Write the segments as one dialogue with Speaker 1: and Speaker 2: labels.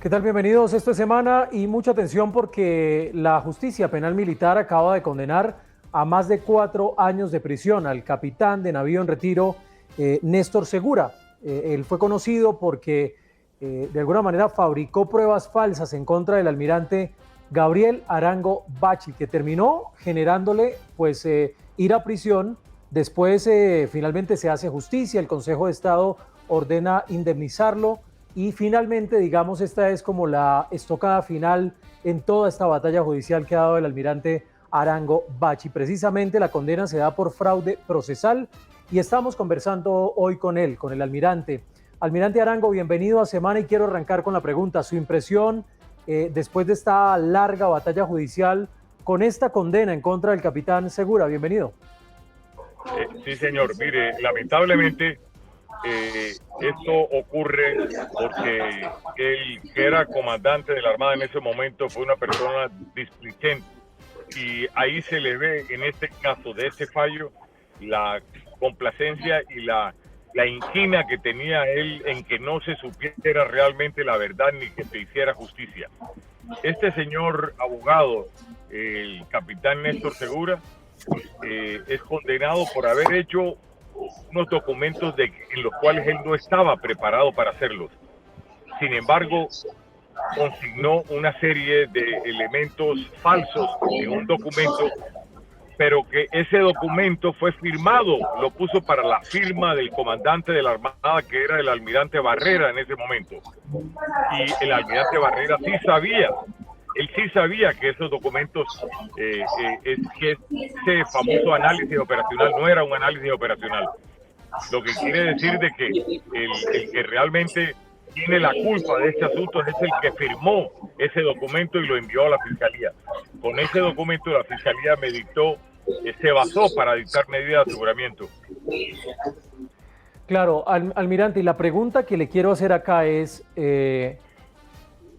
Speaker 1: ¿Qué tal? Bienvenidos esta semana y mucha atención porque la justicia penal militar acaba de condenar a más de 4 años de prisión al capitán de navío en retiro, Néstor Segura. Él fue conocido porque de alguna manera fabricó pruebas falsas en contra del almirante Gabriel Arango Bachi, que terminó generándole pues ir a prisión. Después finalmente se hace justicia, el Consejo de Estado ordena indemnizarlo. Y finalmente, digamos, esta es como la estocada final en toda esta batalla judicial que ha dado el almirante Arango Bachi. Precisamente la condena se da por fraude procesal y estamos conversando hoy con él, con el almirante. Almirante Arango, bienvenido a Semana y quiero arrancar con la pregunta. Su impresión después de esta larga batalla judicial con esta condena en contra del capitán Segura. Bienvenido.
Speaker 2: Sí, señor. Mire, lamentablemente esto ocurre porque el que era comandante de la Armada en ese momento fue una persona displicente y ahí se le ve en este caso de este fallo la complacencia y la inquina que tenía él en que no se supiera realmente la verdad ni que se hiciera justicia. Este señor abogado, el capitán Néstor Segura, es condenado por haber hecho unos documentos en los cuales él no estaba preparado para hacerlos. Sin embargo, consignó una serie de elementos falsos en un documento, pero que ese documento fue firmado, lo puso para la firma del comandante de la Armada, que era el almirante Barrera en ese momento. Y el almirante Barrera sí sabía, él sí sabía que esos documentos, que ese famoso análisis operacional no era un análisis operacional. Lo que quiere decir de que el que realmente tiene la culpa de este asunto es el que firmó ese documento y lo envió a la Fiscalía. Con ese documento la Fiscalía se basó para dictar medidas de aseguramiento.
Speaker 1: Claro, almirante, y la pregunta que le quiero hacer acá es,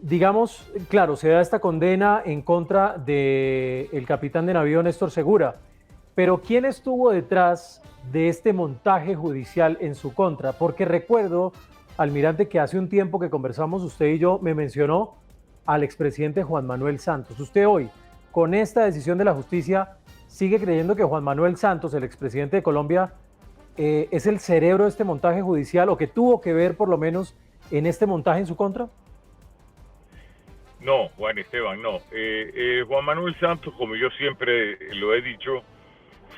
Speaker 1: digamos, claro, se da esta condena en contra del capitán de navío Néstor Segura, pero ¿quién estuvo detrás de este montaje judicial en su contra? Porque recuerdo, almirante, que hace un tiempo que conversamos usted y yo, me mencionó al expresidente Juan Manuel Santos. Usted hoy, con esta decisión de la justicia, ¿sigue creyendo que Juan Manuel Santos, el expresidente de Colombia, es el cerebro de este montaje judicial o que tuvo que ver por lo menos en este montaje en su contra?
Speaker 2: No, Juan Esteban, no. Juan Manuel Santos, como yo siempre lo he dicho,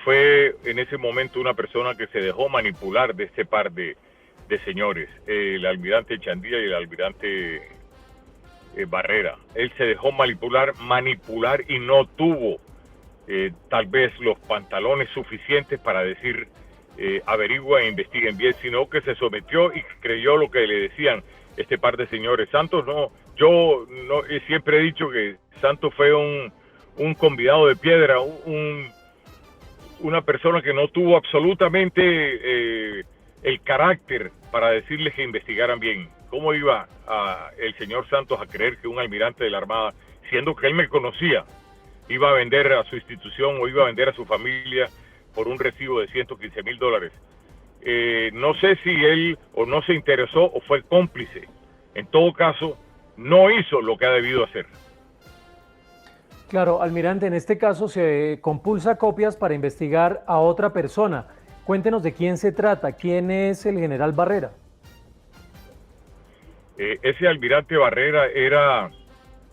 Speaker 2: fue en ese momento una persona que se dejó manipular de este par de señores, el almirante Chandía y el almirante Barrera. Él se dejó manipular y no tuvo tal vez los pantalones suficientes para decir averigüen e investiguen bien, sino que se sometió y creyó lo que le decían este par de señores. Santos no, yo no, siempre he dicho que Santos fue un convidado de piedra, una persona que no tuvo absolutamente el carácter para decirles que investigaran bien. ¿Cómo iba el señor Santos a creer que un almirante de la Armada, siendo que él me conocía, iba a vender a su institución o iba a vender a su familia por un recibo de $115,000? No sé si él o no se interesó o fue cómplice. En todo caso, no hizo lo que ha debido hacer.
Speaker 1: Claro, almirante, en este caso se compulsa copias para investigar a otra persona. Cuéntenos de quién se trata, quién es el general Barrera.
Speaker 2: Ese almirante Barrera era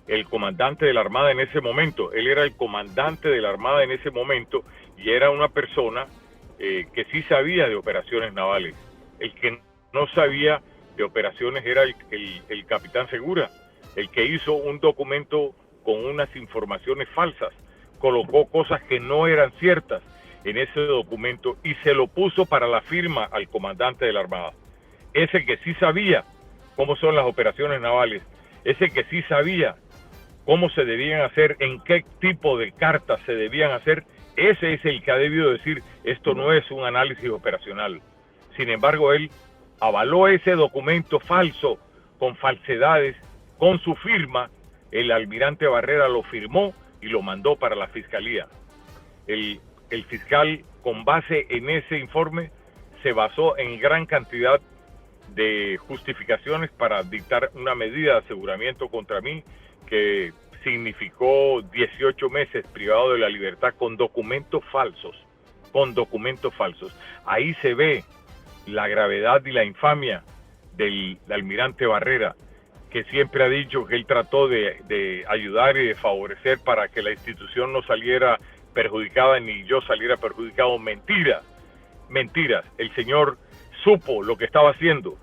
Speaker 2: el comandante de la Armada en ese momento. Él era el comandante de la Armada en ese momento y era una persona que sí sabía de operaciones navales. El que no sabía de operaciones era el capitán Segura, el que hizo un documento con unas informaciones falsas, colocó cosas que no eran ciertas en ese documento y se lo puso para la firma al comandante de la Armada. Ese que sí sabía cómo son las operaciones navales, ese que sí sabía cómo se debían hacer, en qué tipo de cartas se debían hacer, ese es el que ha debido decir, esto no es un análisis operacional. Sin embargo, él avaló ese documento falso, con falsedades, con su firma. El almirante Barrera lo firmó y lo mandó para la Fiscalía. El fiscal, con base en ese informe, se basó en gran cantidad de justificaciones para dictar una medida de aseguramiento contra mí que significó 18 meses privado de la libertad con documentos falsos, Ahí se ve la gravedad y la infamia del almirante Barrera, que siempre ha dicho que él trató de ayudar y de favorecer para que la institución no saliera perjudicada ni yo saliera perjudicado. Mentiras. El señor supo lo que estaba haciendo,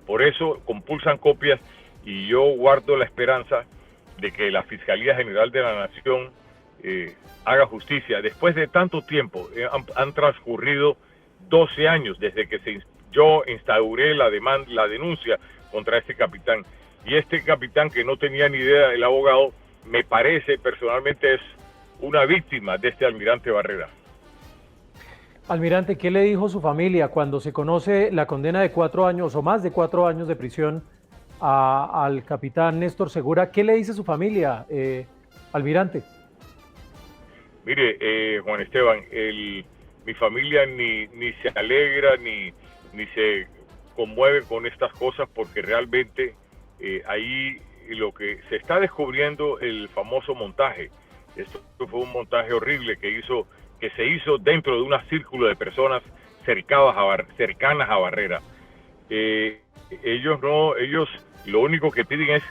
Speaker 2: por eso compulsan copias, y yo guardo la esperanza de que la Fiscalía General de la Nación haga justicia. Después de tanto tiempo, han transcurrido 12 años desde que yo instauré la denuncia contra este capitán. Y este capitán, que no tenía ni idea del abogado, me parece personalmente es una víctima de este almirante Barrera.
Speaker 1: Almirante, ¿qué le dijo su familia cuando se conoce la condena de 4 años o más de 4 años de prisión al capitán Néstor Segura? ¿Qué le dice su familia, almirante?
Speaker 2: Mire, Juan Esteban, mi familia ni se alegra ni se conmueve con estas cosas, porque realmente ahí lo que se está descubriendo, el famoso montaje. Esto fue un montaje horrible que se hizo dentro de un círculo de personas cercanas a Barrera. Ellos lo único que piden es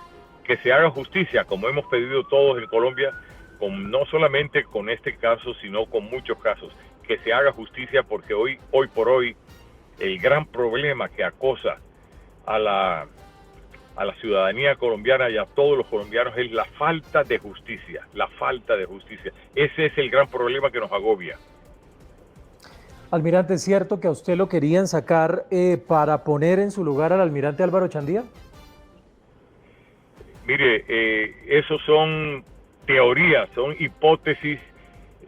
Speaker 2: que se haga justicia, como hemos pedido todos en Colombia, no solamente con este caso, sino con muchos casos, que se haga justicia, porque hoy por hoy el gran problema que acosa a la ciudadanía colombiana y a todos los colombianos es la falta de justicia. Ese es el gran problema que nos agobia.
Speaker 1: Almirante, ¿es cierto que a usted lo querían sacar para poner en su lugar al almirante Álvaro Chandía?
Speaker 2: Mire, esos son teorías, son hipótesis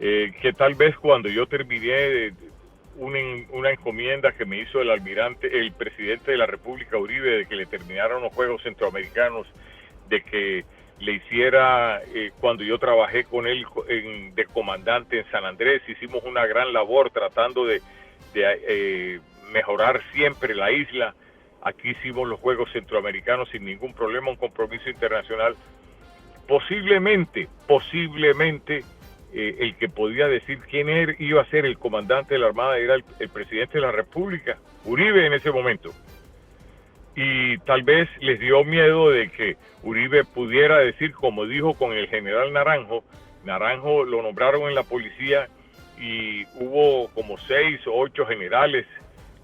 Speaker 2: que tal vez cuando yo terminé una encomienda que me hizo el presidente de la República, Uribe, de que le terminaran los Juegos Centroamericanos, de que le hiciera, cuando yo trabajé con él de comandante en San Andrés, hicimos una gran labor tratando de mejorar siempre la isla. Aquí hicimos los Juegos Centroamericanos sin ningún problema, un compromiso internacional. Posiblemente, el que podía decir quién iba a ser el comandante de la Armada era el presidente de la República, Uribe, en ese momento. Y tal vez les dio miedo de que Uribe pudiera decir, como dijo con el general Naranjo. Naranjo lo nombraron en la policía y hubo como 6 o 8 generales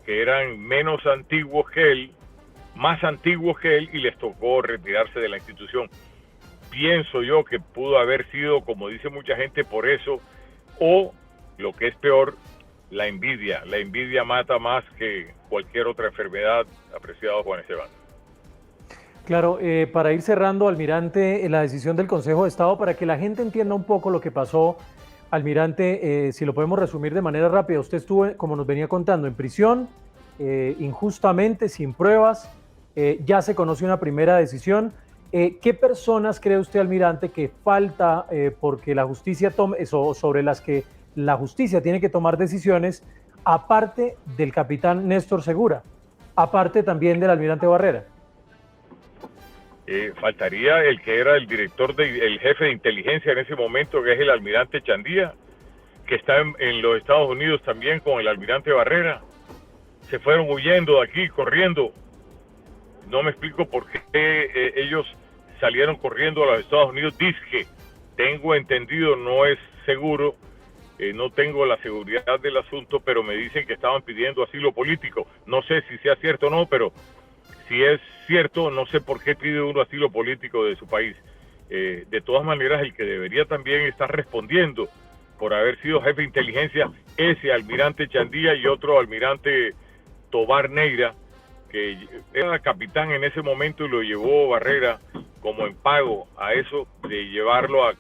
Speaker 2: que eran menos antiguos que él, más antiguos que él, y les tocó retirarse de la institución. Pienso yo que pudo haber sido, como dice mucha gente, por eso, o lo que es peor, la envidia. La envidia mata más que cualquier otra enfermedad, apreciado Juan Esteban.
Speaker 1: Claro, para ir cerrando, almirante, la decisión del Consejo de Estado, para que la gente entienda un poco lo que pasó, almirante, si lo podemos resumir de manera rápida, usted estuvo, como nos venía contando, en prisión, injustamente, sin pruebas, ya se conoció una primera decisión. ¿Qué personas cree usted, almirante, que falta porque la justicia tome, sobre las que la justicia tiene que tomar decisiones, aparte del capitán Néstor Segura, aparte también del almirante Barrera?
Speaker 2: Faltaría el que era el jefe de inteligencia en ese momento, que es el almirante Chandía, que está en los Estados Unidos también con el almirante Barrera. Se fueron huyendo de aquí, corriendo. No me explico por qué ellos salieron corriendo a los Estados Unidos. Dizque, tengo entendido, no es seguro, no tengo la seguridad del asunto, pero me dicen que estaban pidiendo asilo político. No sé si sea cierto o no, pero si es cierto, no sé por qué pide uno asilo político de su país. De todas maneras, el que debería también estar respondiendo por haber sido jefe de inteligencia, ese almirante Chandía y otro almirante Tobar Neira, que era capitán en ese momento y lo llevó Barrera como en pago a eso, de llevarlo a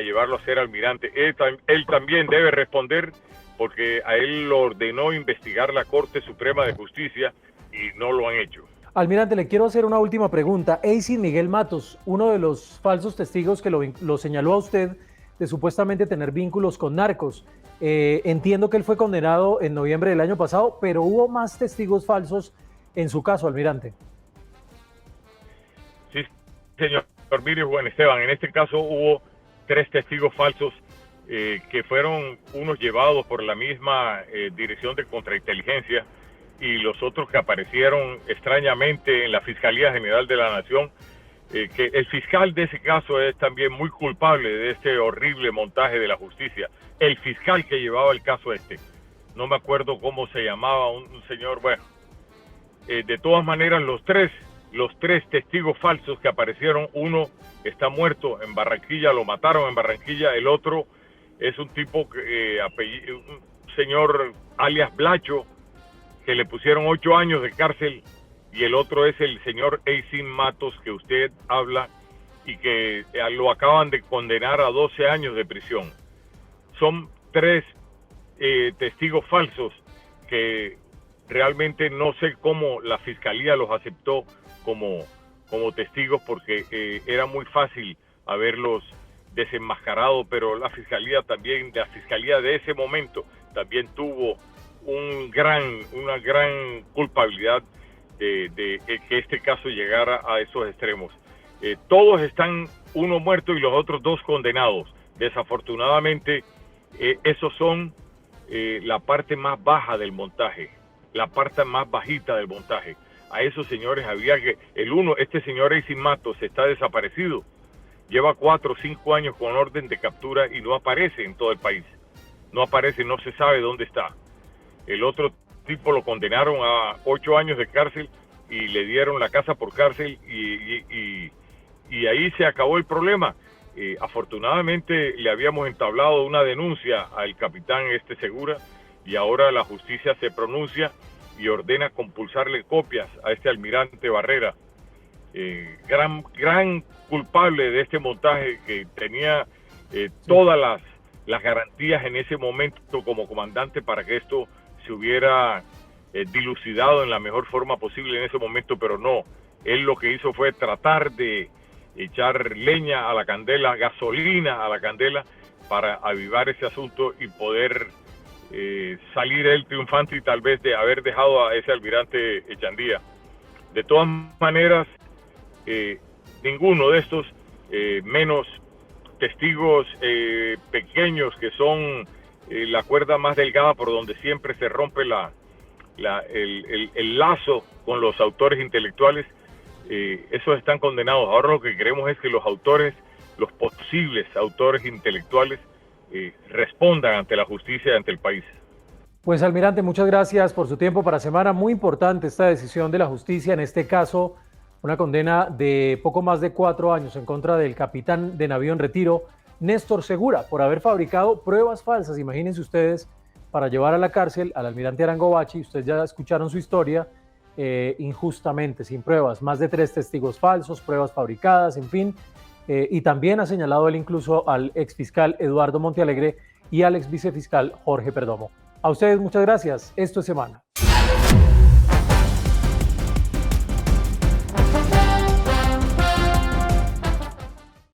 Speaker 2: llevarlo a ser almirante. Él también debe responder, porque a él lo ordenó investigar la Corte Suprema de Justicia y no lo han hecho.
Speaker 1: Almirante, le quiero hacer una última pregunta. Eisin Miguel Matos, uno de los falsos testigos que lo señaló a usted de supuestamente tener vínculos con narcos, Entiendo que él fue condenado en noviembre del año pasado, pero hubo más testigos falsos en su caso, almirante.
Speaker 2: Sí, señor. Mire, Juan Esteban, en este caso hubo 3 testigos falsos que fueron unos llevados por la misma Dirección de Contrainteligencia y los otros que aparecieron extrañamente en la Fiscalía General de la Nación, que el fiscal de ese caso es también muy culpable de este horrible montaje de la justicia. El fiscal que llevaba el caso no me acuerdo cómo se llamaba, un señor, bueno, de todas maneras los tres testigos falsos que aparecieron, uno está muerto en Barranquilla, lo mataron en Barranquilla, el otro es un tipo, un señor alias Blacho, que le pusieron 8 años de cárcel, y el otro es el señor Eisin Matos, que usted habla, y que lo acaban de condenar a 12 años de prisión. Son 3 testigos falsos que realmente no sé cómo la fiscalía los aceptó como testigos, porque era muy fácil haberlos desenmascarado, pero la fiscalía de ese momento también tuvo una gran culpabilidad de que este caso llegara a esos extremos. Todos están, uno muerto y los otros 2 condenados. Desafortunadamente, esos son la parte más baja del montaje, la parte más bajita del montaje. A esos señores había que... este señor Eisin Matos está desaparecido. Lleva 4 o 5 años con orden de captura y no aparece en todo el país. No aparece, no se sabe dónde está. El otro tipo lo condenaron a 8 años de cárcel y le dieron la casa por cárcel y ahí se acabó el problema. Afortunadamente le habíamos entablado una denuncia al capitán Segura y ahora la justicia se pronuncia y ordena compulsarle copias a este almirante Barrera, gran culpable de este montaje, que tenía todas las garantías en ese momento como comandante para que esto se hubiera dilucidado en la mejor forma posible en ese momento, pero no. Él lo que hizo fue tratar de echar leña a la candela, gasolina a la candela, para avivar ese asunto y poder salir él triunfante y tal vez de haber dejado a ese almirante Echandía. De todas maneras, ninguno de estos, menos testigos pequeños que son la cuerda más delgada por donde siempre se rompe el lazo con los autores intelectuales, esos están condenados. Ahora lo que queremos es que los autores, los posibles autores intelectuales, respondan ante la justicia y ante el país.
Speaker 1: Pues almirante, muchas gracias por su tiempo para Semana. Muy importante esta decisión de la justicia, en este caso una condena de poco más de 4 años en contra del capitán de navío en retiro, Néstor Segura, por haber fabricado pruebas falsas, imagínense ustedes, para llevar a la cárcel al almirante Arango Bachi. Ustedes ya escucharon su historia, injustamente, sin pruebas, más de 3 testigos falsos, pruebas fabricadas, en fin. Y también ha señalado él incluso al exfiscal Eduardo Montealegre y al ex vicefiscal Jorge Perdomo. A ustedes muchas gracias. Esto es Semana.